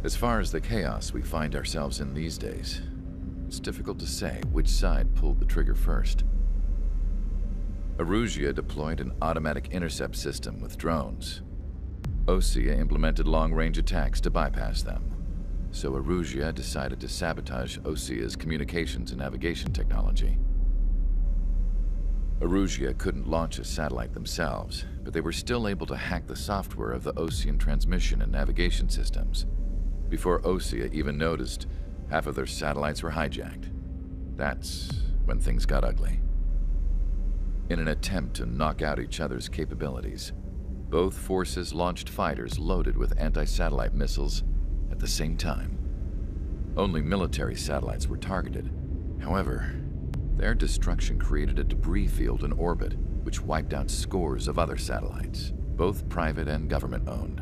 As far as the chaos we find ourselves in these days, it's difficult to say which side pulled the trigger first. Erusia deployed an automatic intercept system with drones. Osea implemented long-range attacks to bypass them. So Erusia decided to sabotage Osea's communications and navigation technology. Erusia couldn't launch a satellite themselves, but they were still able to hack the software of the Osean transmission and navigation systems. Before Osea even noticed, half of their satellites were hijacked. That's when things got ugly. In an attempt to knock out each other's capabilities, both forces launched fighters loaded with anti-satellite missiles at the same time. Only military satellites were targeted. However, their destruction created a debris field in orbit, which wiped out scores of other satellites, both private and government-owned.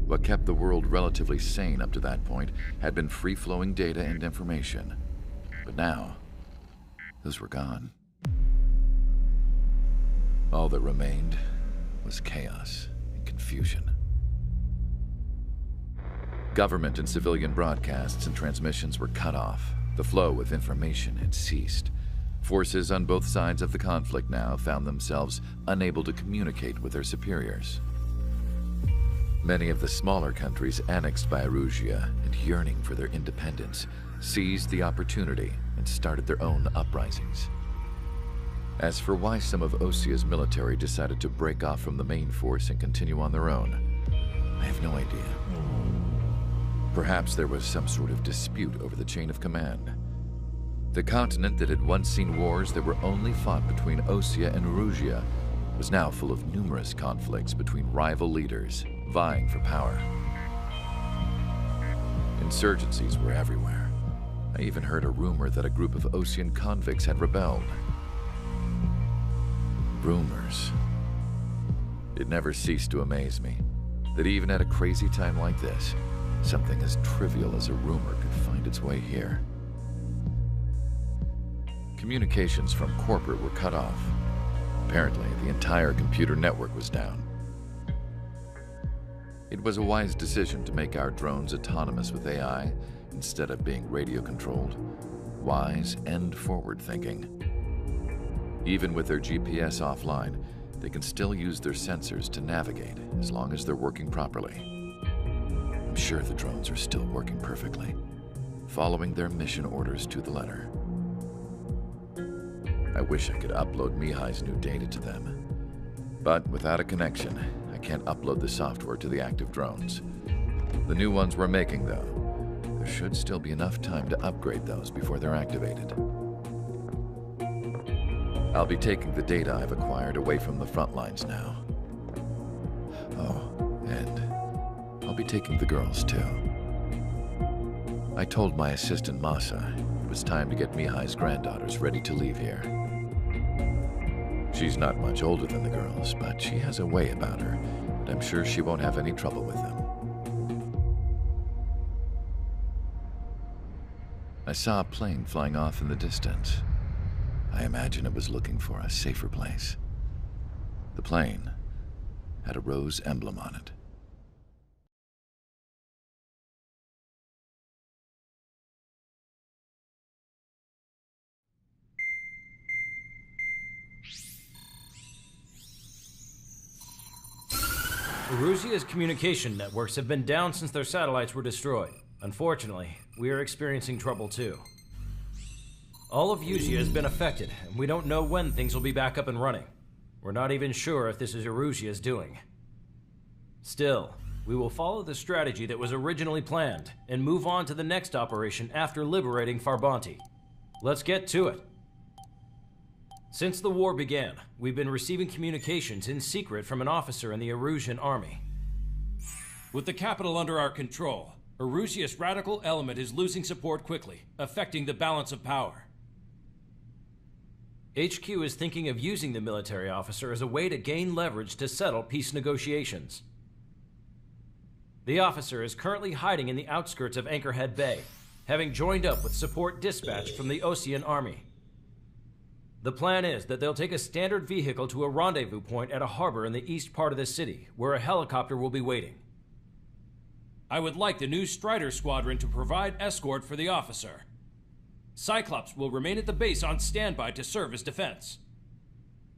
What kept the world relatively sane up to that point had been free-flowing data and information. But now, those were gone. All that remained was chaos and confusion. Government and civilian broadcasts and transmissions were cut off. The flow of information had ceased. Forces on both sides of the conflict now found themselves unable to communicate with their superiors. Many of the smaller countries annexed by Erusia and yearning for their independence seized the opportunity and started their own uprisings. As for why some of Osea's military decided to break off from the main force and continue on their own, I have no idea. Perhaps there was some sort of dispute over the chain of command. The continent that had once seen wars that were only fought between Osea and Erusia was now full of numerous conflicts between rival leaders vying for power. Insurgencies were everywhere. I even heard a rumor that a group of Osean convicts had rebelled. Rumors. It never ceased to amaze me that even at a crazy time like this, something as trivial as a rumor could find its way here. Communications from corporate were cut off. Apparently, the entire computer network was down. It was a wise decision to make our drones autonomous with AI instead of being radio-controlled. Wise and forward-thinking. Even with their GPS offline, they can still use their sensors to navigate as long as they're working properly. I'm sure the drones are still working perfectly, following their mission orders to the letter. I wish I could upload Mihai's new data to them. But without a connection, I can't upload the software to the active drones. The new ones we're making, though, there should still be enough time to upgrade those before they're activated. I'll be taking the data I've acquired away from the front lines now. Oh, and I'll be taking the girls, too. I told my assistant, Masa, it was time to get Mihai's granddaughters ready to leave here. She's not much older than the girls, but she has a way about her, and I'm sure she won't have any trouble with them. I saw a plane flying off in the distance. I imagine it was looking for a safer place. The plane had a rose emblem on it. Erusia's communication networks have been down since their satellites were destroyed. Unfortunately, we are experiencing trouble too. All of Usea has been affected, and we don't know when things will be back up and running. We're not even sure if this is Erusia's doing. Still, we will follow the strategy that was originally planned, and move on to the next operation after liberating Farbanti. Let's get to it. Since the war began, we've been receiving communications in secret from an officer in the Erusian army. With the capital under our control, Erusia's radical element is losing support quickly, affecting the balance of power. HQ is thinking of using the military officer as a way to gain leverage to settle peace negotiations. The officer is currently hiding in the outskirts of Anchorhead Bay, having joined up with support dispatched from the Osean army. The plan is that they'll take a standard vehicle to a rendezvous point at a harbor in the east part of the city, where a helicopter will be waiting. I would like the new Strider Squadron to provide escort for the officer. Cyclops will remain at the base on standby to serve as defense.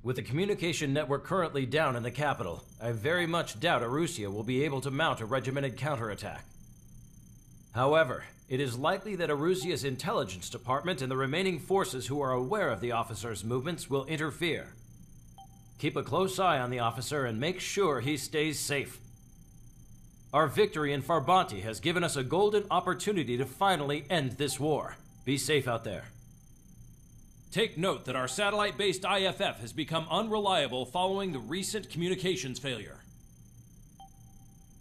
With the communication network currently down in the capital, I very much doubt Erusia will be able to mount a regimented counterattack. However, it is likely that Erusia's intelligence department and the remaining forces who are aware of the officer's movements will interfere. Keep a close eye on the officer and make sure he stays safe. Our victory in Farbanti has given us a golden opportunity to finally end this war. Be safe out there. Take note that our satellite-based IFF has become unreliable following the recent communications failure.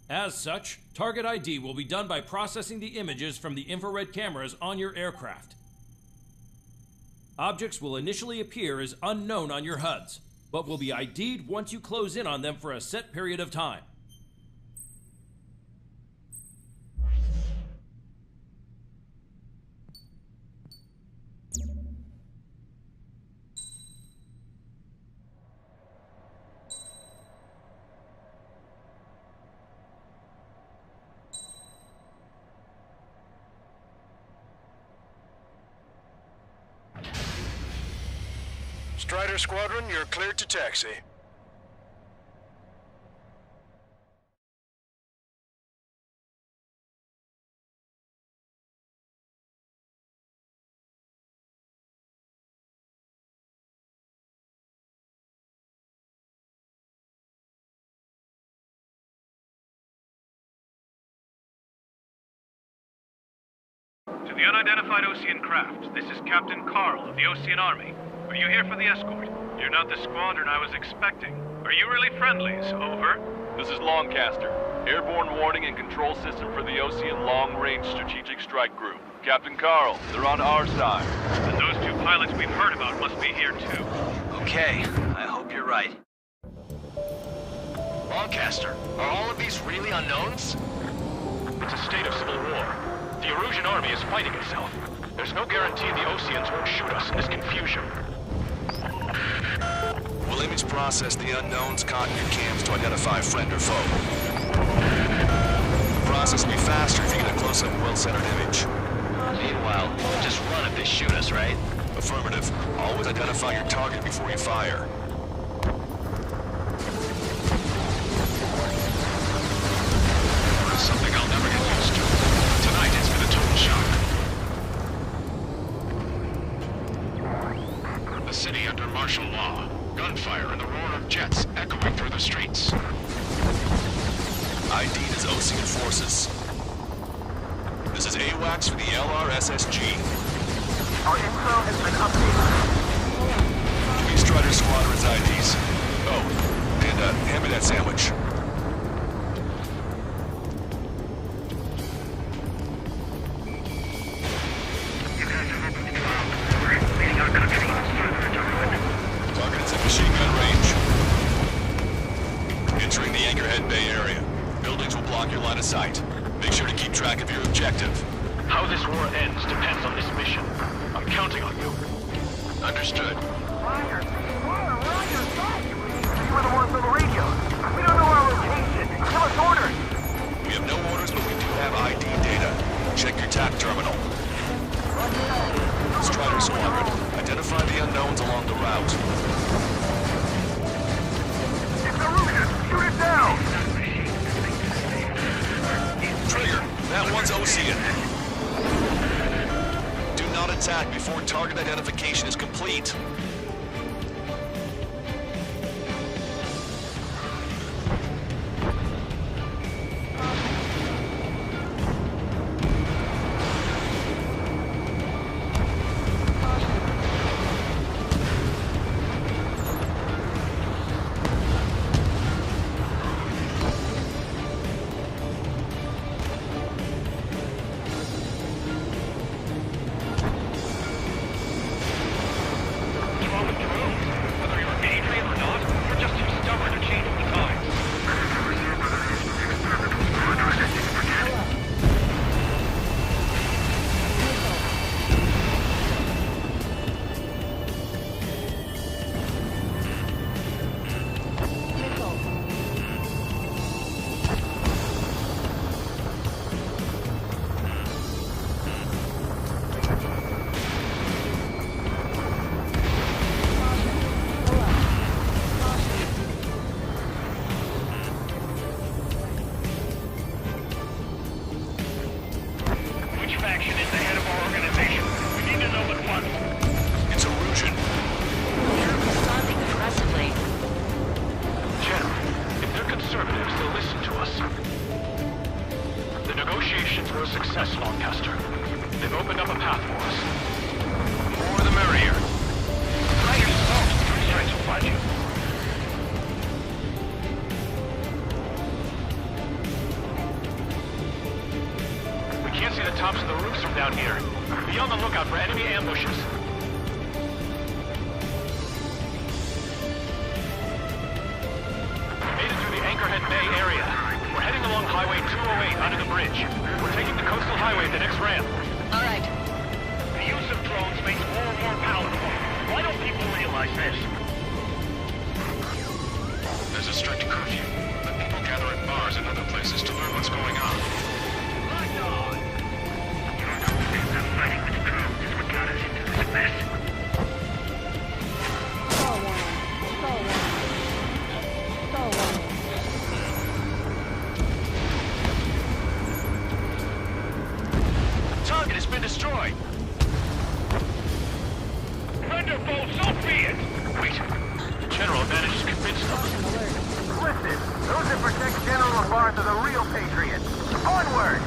As such, target ID will be done by processing the images from the infrared cameras on your aircraft. Objects will initially appear as unknown on your HUDs, but will be ID'd once you close in on them for a set period of time. Strider Squadron, you're cleared to taxi. To the unidentified Osean craft, this is Captain Carl of the Osean Army. Are you here for the escort? You're not the squadron I was expecting. Are you really friendlies? Over. This is Longcaster. Airborne warning and control system for the Osean Long-Range Strategic Strike Group. Captain Carl, they're on our side. And those two pilots we've heard about must be here too. Okay, I hope you're right. Longcaster, are all of these really unknowns? It's a state of civil war. The Erusian army is fighting itself. There's no guarantee the Oseans won't shoot us in this confusion. We'll image process the unknowns caught in your cams to identify friend or foe. The process will be faster if you get a close-up, well-centered image. Meanwhile, we'll just run if they shoot us, right? Affirmative. Always identify your target before you fire. Something I'll never get used to. Tonight it's been a total shock. The city under martial law. Gunfire and the roar of jets echoing through the streets. ID'd as Osean forces. This is AWACS for the LRSSG. Our intel has been updated. Give me Strider Squadron's IDs. Oh, and hand me that sandwich. You guys are open control. We're leading our country even further into ruin. Target is at machine gun range. Entering the Anchorhead Bay area. Buildings will block your line of sight. Make sure to keep track of your objective. How this war ends depends on this mission. I'm counting on you. Understood. Ryder! Ryder, we're on your side! You were the ones on the radio. We don't know our location. Give us orders! We have no orders, but we do have ID data. Check your TAC terminal. Strider Squadron, identify the unknowns along the route. It's Erusia! Shoot it down! Trigger, that one's Osean. Do not attack before target identification is complete. conservatives, they'll listen to us. The negotiations were a success, Lancaster. They've opened up a path for us. The more the merrier. Try yourself. Insurance will find you. We can't see the tops of the roofs from down here. Be on the lookout for enemy ambushes. We made it through the Anchorhead Bay area. We're heading along Highway 208 under the bridge. We're taking the coastal highway at the next ramp. All right. The use of drones makes war more powerful. Why don't people realize this? There's a strict curfew, but people gather at bars and other places to learn what's going on. Right on! Your nonsense of fighting with drones is what got us into this mess. Target has been destroyed. Thunderbolt, so be it! Wait, the General managed to convince them. Listen, those that protect General Labarth are the real patriots. Onward!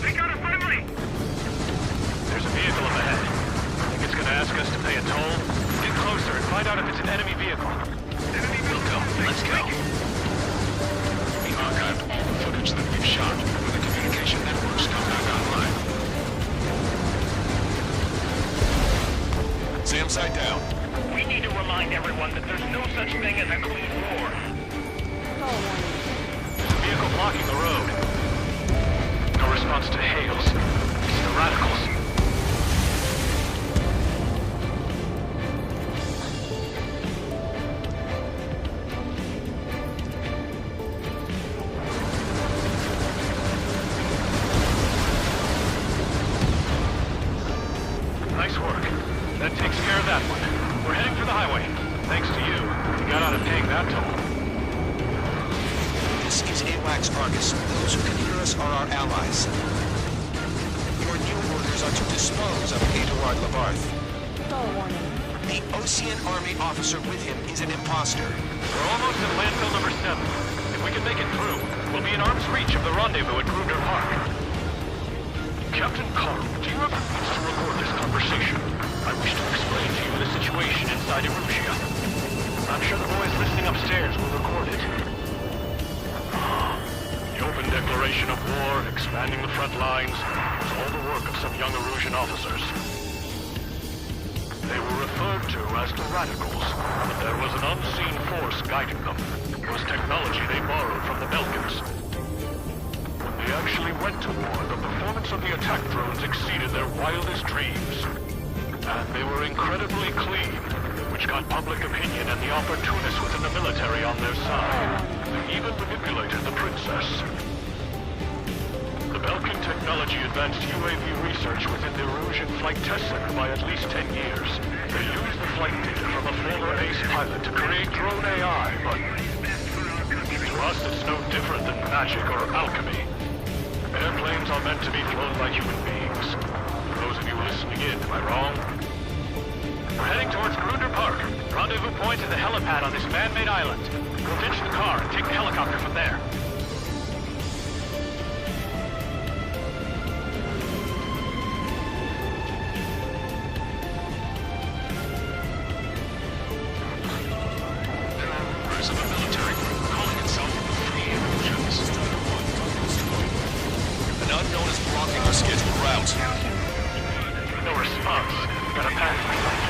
They got a friendly! There's a vehicle up ahead. Think it's gonna ask us to pay a toll? Get closer and find out if it's an enemy vehicle. Enemy vehicle. Let's go. We archived all the footage that we've shot when the communication networks come back online. Sam, side down. We need to remind everyone that there's no such thing as a clean war. There's a vehicle blocking the road. No response to hails. It's the radicals. Nice work. That takes care of that one. We're heading for the highway. Thanks to you. You got out of paying that toll. This is AWACS Argus. Those who can hear us are our allies. Your new orders are to dispose of Eduard Labarth. The Ocean Army officer with him is an imposter. We're almost at landfill number 7. If we can make it through, we'll be in arm's reach of the rendezvous at Gruner Park. Captain Carl, do you have the means to record this conversation? I wish to explain to you the situation inside Erusia. I'm sure the boys listening upstairs will record it. The open declaration of war, expanding the front lines, was all the work of some young Erusian officers. They were referred to as the Radicals, but there was an unseen force guiding them. It was technology they borrowed from the Belkans. When they actually went to war, the performance of the attack drones exceeded their wildest dreams. And they were incredibly clean, which got public opinion and the opportunists within the military on their side. They even manipulated the princess. The Belkan technology advanced UAV research within the Erusian Flight Test Center by at least 10 years. They used the flight data from a former ace pilot to create drone AI, but to us it's no different than magic or alchemy. Airplanes are meant to be flown by human beings. For those of you listening in, am I wrong? We're heading towards Gruner Park. Rendezvous point is the helipad on this man-made island. We'll ditch the car and take the helicopter from there. There are rumors of a military group calling itself the Free Erusians. An unknown is blocking our scheduled route. No response. Got a pathfinder.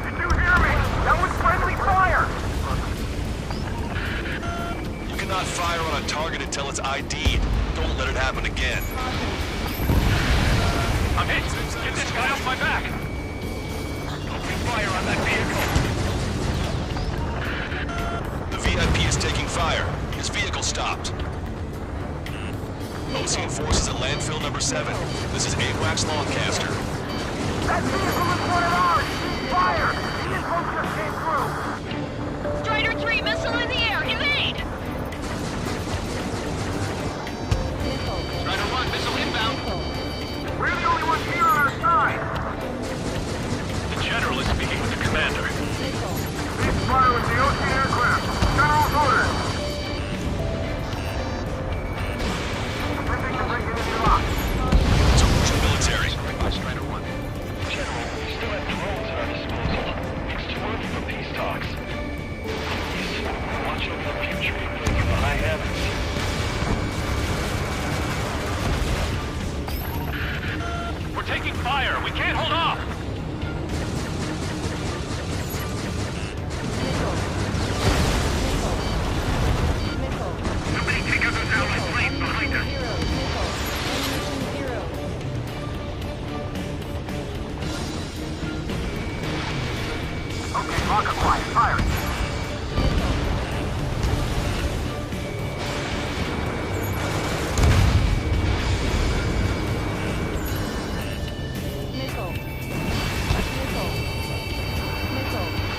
Did you hear me? That was friendly fire! You cannot fire on a target until it's ID'd. Don't let it happen again. I'm hit! Get this guy off my back! Open fire on that vehicle! The VIP is taking fire. His vehicle stopped. Ocean forces at landfill number 7. This is AWACS Lancaster. That vehicle is one of ours! Fire! The info just came through! ally. Fire it.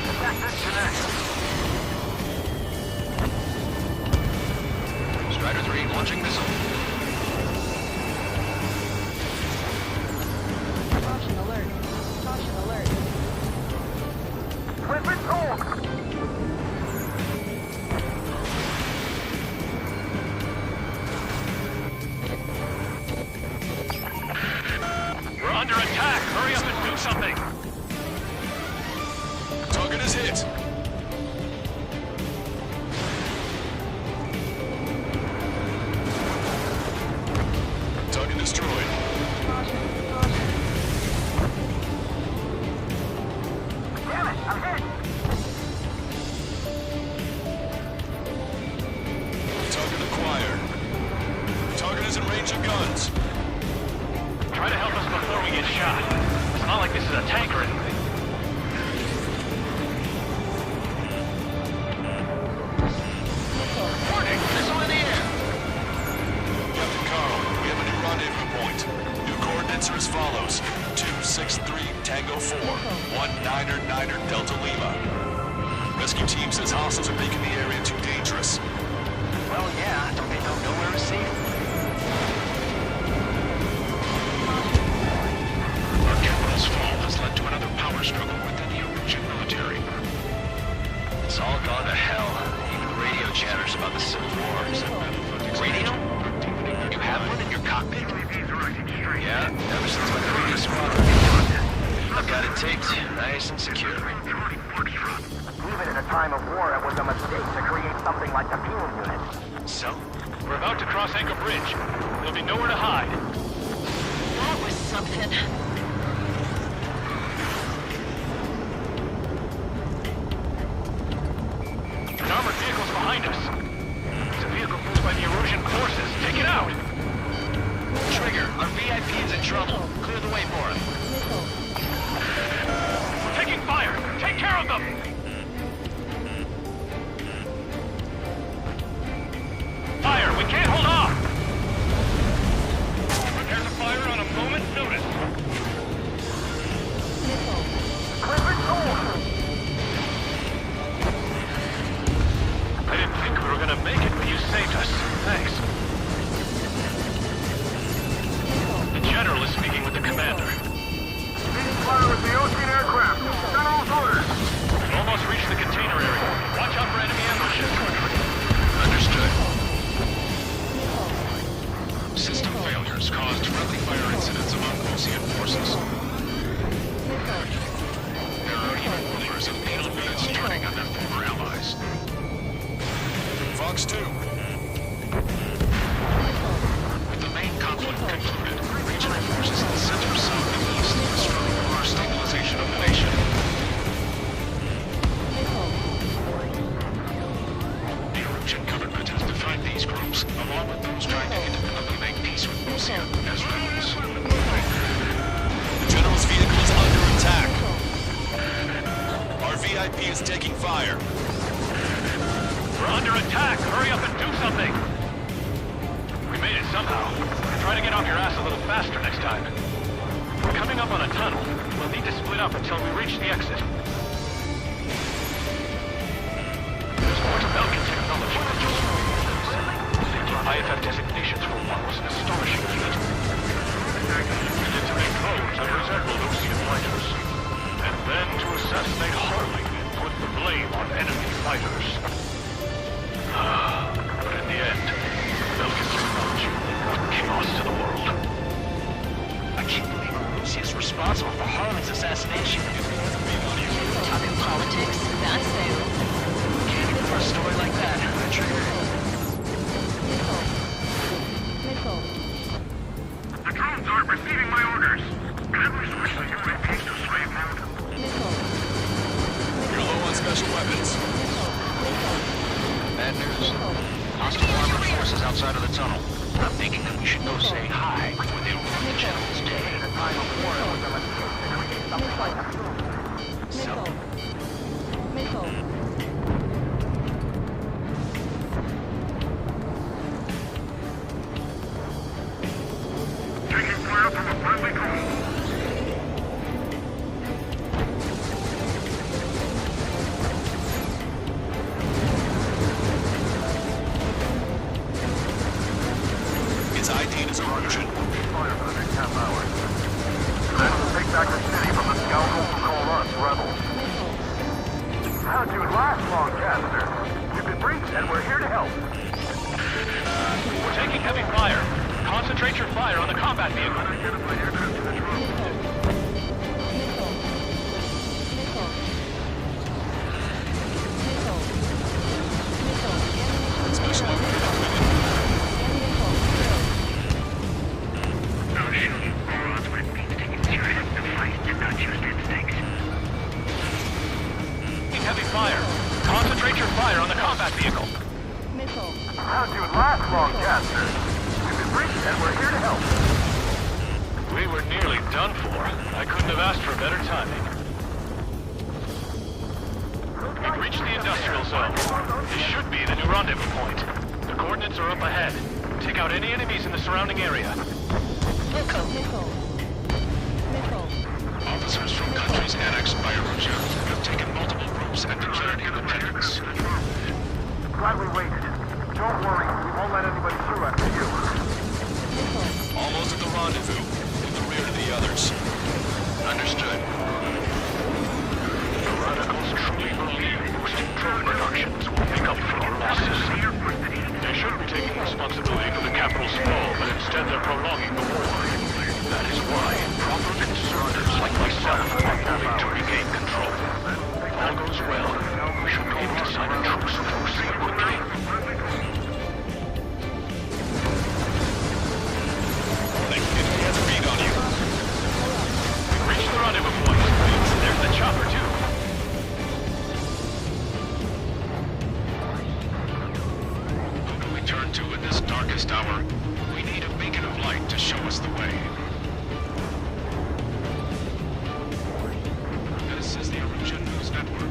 Attack disconnect. Strider 3 launching missile. Caution alert. Caution alert. Weapons hold. We're under attack. Hurry up and do something. Target is hit. Target destroyed. Damn it, I'm hit. Target acquired. Target is in range of guns. Try to help us before we get shot. It's not like this is a tank or anything. Warning, missile in the air. Captain Carl, we have a new rendezvous point. New coordinates are as follows. 263 Tango 4, 1999 Delta Lima. Rescue team says hostiles are making the area too dangerous. Well, yeah, don't they know nowhere is safe? Our capital's fall has led to another power struggle within the Erusian military. It's all gone to hell. Even radio chatters about the Civil War. Radio? You have one in your cockpit? Yeah, ever since my previous squadron. I've got it taped, nice and secure. Even in a time of war, it was a mistake to create something like the fuel unit. So? We're about to cross Anchor Bridge. There'll be nowhere to hide. That was something. An armored vehicle's behind us. It's a vehicle used by the Erusian forces. Take it out! Trigger, our VIP is in trouble. Clear the way for him. We're taking fire! Take care of them! Fire! We can't hold off! Prepare to fire on a moment's notice. Weapons hold. I didn't think we were gonna make it, but you saved us. Thanks. The General is speaking with the Commander. Fire with the Ocean aircraft. General's orders. We've almost reached the container area. Watch out for enemy ambushes. Understood. System failures caused friendly fire incidents among Osean forces. There are even rumors of naval units turning on their former allies. Fox 2. With the main conflict concluded, regional forces in the center, south, and east are striving for stabilization of the nation. The Erusian government has defined these groups, along with those trying to independently make peace with Osean, as rebels. The General's vehicle is under attack. Our VIP is taking fire. We're under attack! Hurry up and do something! We made it somehow. Try to get off your ass a little faster next time. We're coming up on a tunnel. We'll need to split up until we reach the exit. There's more to Belkin technology than just IFF designations for one was an astonishing feat. We did to make drones that resembled Osean fighters. And then to assassinate Harley and put the blame on enemy fighters. But in the end, Belkin technology brought chaos to the world. I can't believe Erusia is responsible for Harlan's assassination. Talking politics? That's new. Can't even for a story like that. Trigger. The drones aren't receiving my orders. Can we switch the UAVs to slave mode? You're low on special weapons. Bad news. Hostile armored forces outside of the tunnel. I'm thinking that we should go say hi before they ruin the General's day. In a time of war, it was a mistake to create something like the fuel unit. So, Taking fire from a friendly drone. It's ID as Erosion. Fire for the next half hour. Then we'll take back the city from the scoundrels who call us rebels. How'd you last long, Caster? You've been briefed, and we're here to help. We're taking heavy fire. Concentrate your fire on the combat vehicle. Unidentified aircraft to the drone. Special No shooting. Morons when it means taking serious the fight and not just instincts. Taking heavy fire. Concentrate your fire on the combat vehicle. How'd you last long, Caster? You've been briefed, and we're here to help. We were nearly done for. I couldn't have asked for better timing. We've reached the industrial zone. This should be the new rendezvous point. The coordinates are up ahead. Take out any enemies in the surrounding area. Officers from countries annexed by Erosia have taken multiple groups and declared independence. Glad we waited. Don't worry, we won't let anybody through after you. almost at the rendezvous, in the rear of the others. Understood. The radicals truly believe boosting drone reductions will make up for our losses. They shouldn't be taking responsibility for the capital's fall, but instead they're prolonging the war. That is why proper conservatives like myself are moving to regain control. If all goes well, we should be able to sign a truce with Rosia quickly. Enemy has a read on you. We've reached the rendezvous point. There's the chopper, too. Who do we turn to in this darkest hour? We need a beacon of light to show us the way. This is the Erosion News Network.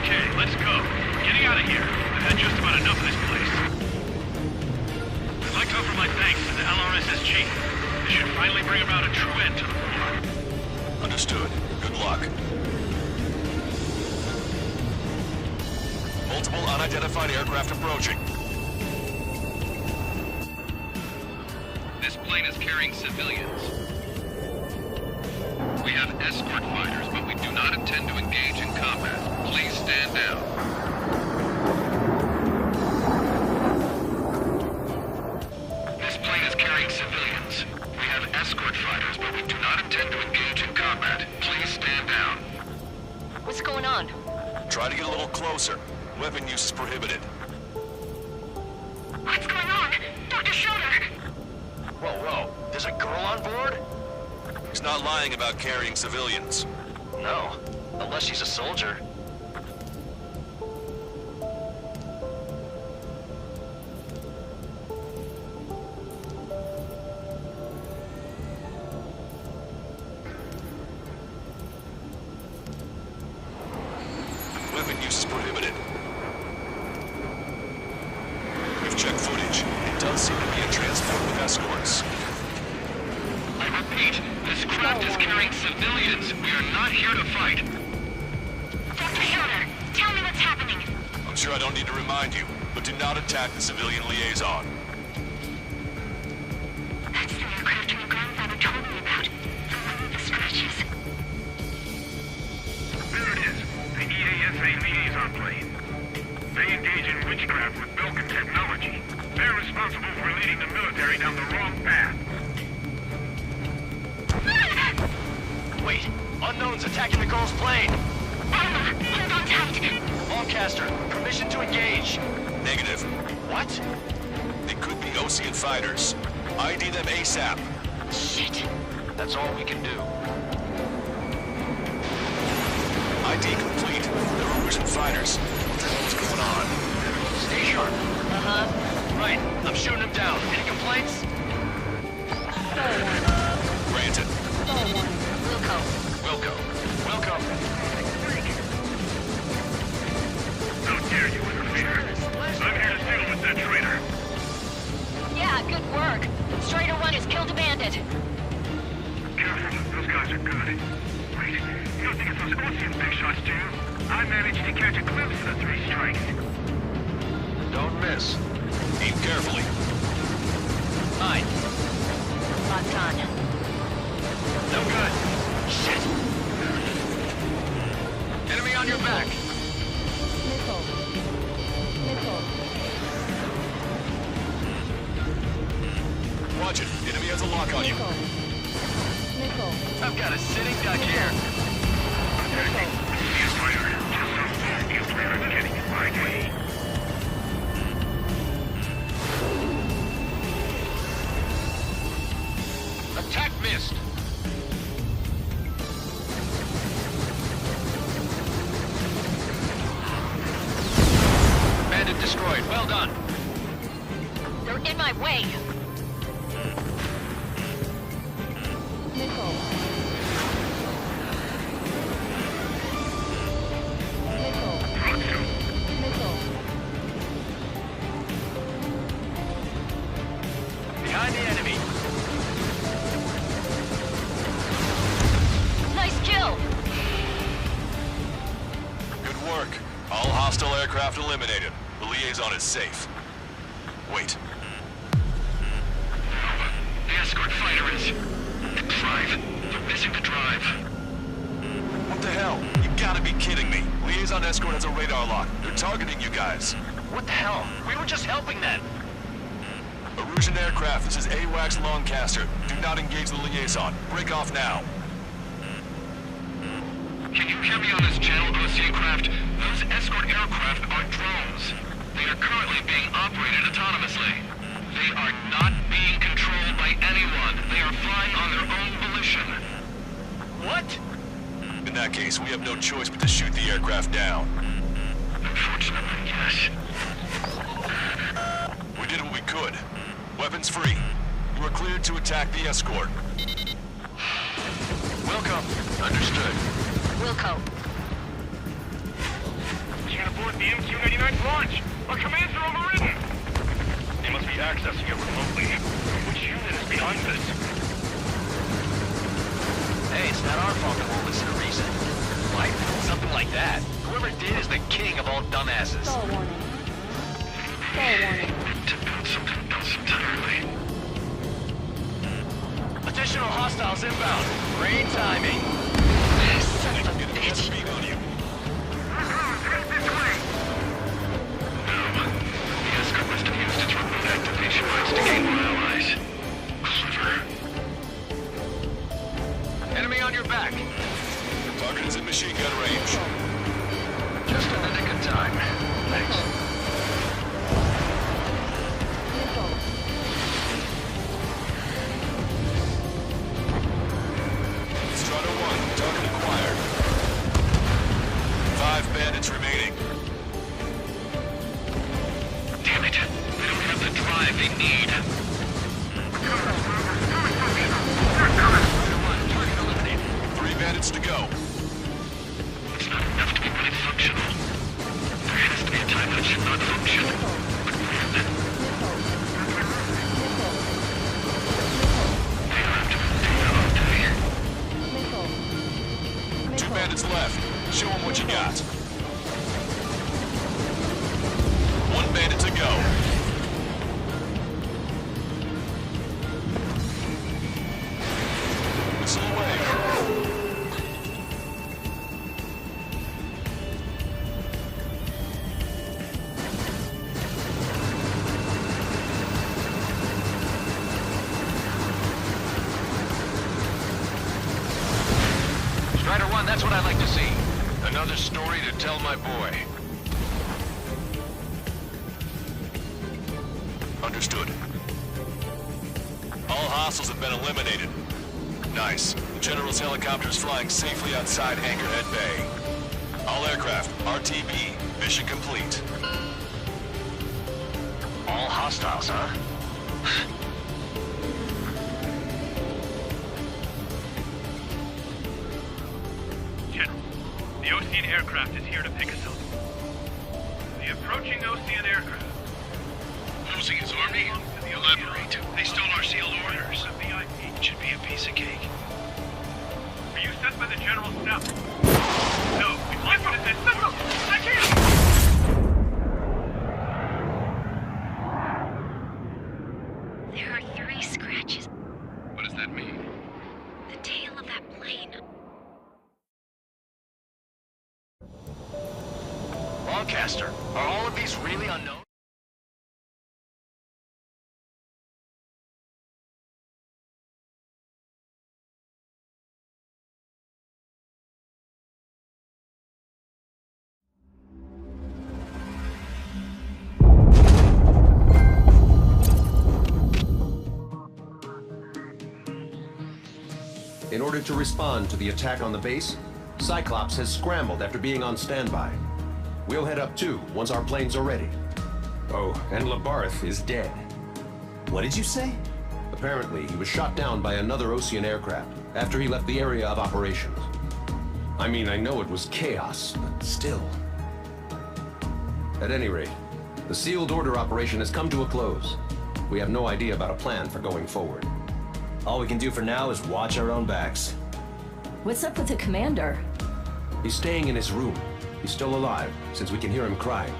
Okay, let's go. We're getting out of here. I've had just about enough of this place. I'd like to offer my thanks to the LRSS chief. This should finally bring about a true end to the war. Understood. Good luck. Multiple unidentified aircraft approaching. This plane is carrying civilians. We have escort fighters, but we do not intend to engage in combat. Please stand down. This plane is carrying civilians. We have escort fighters, but we do not intend to engage in combat. Please stand down. What's going on? Try to get a little closer. Weapon use is prohibited. What's going on? Dr. Schroeder! Whoa. There's a girl on board? He's not lying about carrying civilians. No. Unless she's a soldier. Weapon use is prohibited. We've checked footage. It does seem to be a transport with escorts. I repeat, this craft is carrying civilians. We are not here to fight. Dr. Schroeder, tell me what's happening. I'm sure I don't need to remind you, but do not attack the civilian liaison. That's the aircraft my grandfather told me about. The one with the scratches. There it is. The EASA liaison plane. They engage in witchcraft with Belkin technology. They're responsible for leading the military down the wrong path. Wait. Unknown's attacking the girl's plane. Alma, hold on tight. Longcaster, permission to engage. Negative. What? They could be Osean fighters. ID them ASAP. Shit. That's all we can do. ID complete. They're Erosion fighters. What the hell is going on? Stay sharp. Right. I'm shooting him down. Any complaints? Granted. Wilco. Wilco. Buster. I managed to catch a glimpse of the 3 strikes. Don't miss. Aim carefully. Mine. Locked on. No good. Shit. Enemy on your back. Missile. Missile. Watch it. Enemy has a lock on you. Missile. I've got a sitting duck here. Getting in my way. Attack missed. Bandit destroyed. Well done. They're in my way. Missile. Behind the enemy. Nice kill. Good work. All hostile aircraft eliminated. The liaison is safe. Wait. The escort fighter is... The drive. They're missing the drive. What the hell? You gotta be kidding me. Liaison escort has a radar lock. They're targeting you guys. What the hell? We were just helping them. Erusian aircraft, this is AWACS Lancaster. Do not engage the liaison. Break off now. Can you hear me on this channel, Ocean craft? Those escort aircraft are drones. They are currently being operated autonomously. They are not being controlled by anyone. They are flying on their own volition. What? In that case, we have no choice but to shoot the aircraft down. Unfortunately, yes. We did what we could. Weapons free. You are cleared to attack the escort. Welcome. Understood. Wilco. Can't abort the MQ-99's launch. Our commands are overridden. They must be accessing it remotely. Which unit is behind this? Hey, it's not our fault they won't listen to reason. What? Something like that. Whoever did is the king of all dumbasses. Stall warning. Stall warning. About something else entirely. Additional hostiles inbound. Great timing. Son of a bitch. Being on you. Head this way. No. The escort must have used its remote activation rights to gain more allies. Clever. Enemy on your back. Target is in machine gun range. Just in the nick of time. Thanks. Missile. Strider 1, target acquired. 5 bandits remaining. Damn it. They don't have the drive they need. Target eliminated. 3 bandits to go. It's not enough to be really functional. There has to be a time that it should not function. They have to do all day. Missile. 2 bandits left. Show them what you got. 1 bandit to go. Missile away. Strider 1, that's what I like to see. Another story to tell my boy. Understood. All hostiles have been eliminated. Nice. The General's helicopter is flying safely outside Anchorhead Bay. All aircraft, RTB, mission complete. All hostiles, huh? General, the Ocean aircraft is here to pick us up. The approaching Ocean aircraft. Losing his army? Elaborate. They stole our sealed orders. Should be a piece of cake. Are you sent by the General's staff? No, we'd like Spellcaster. Are all of these really unknown? In order to respond to the attack on the base, Cyclops has scrambled after being on standby. We'll head up too, once our planes are ready. Oh, and Labarth is dead. What did you say? Apparently, he was shot down by another Osean aircraft after he left the area of operations. I mean, I know it was chaos, but still. At any rate, the sealed order operation has come to a close. We have no idea about a plan for going forward. All we can do for now is watch our own backs. What's up with the commander? He's staying in his room. He's still alive, since we can hear him crying.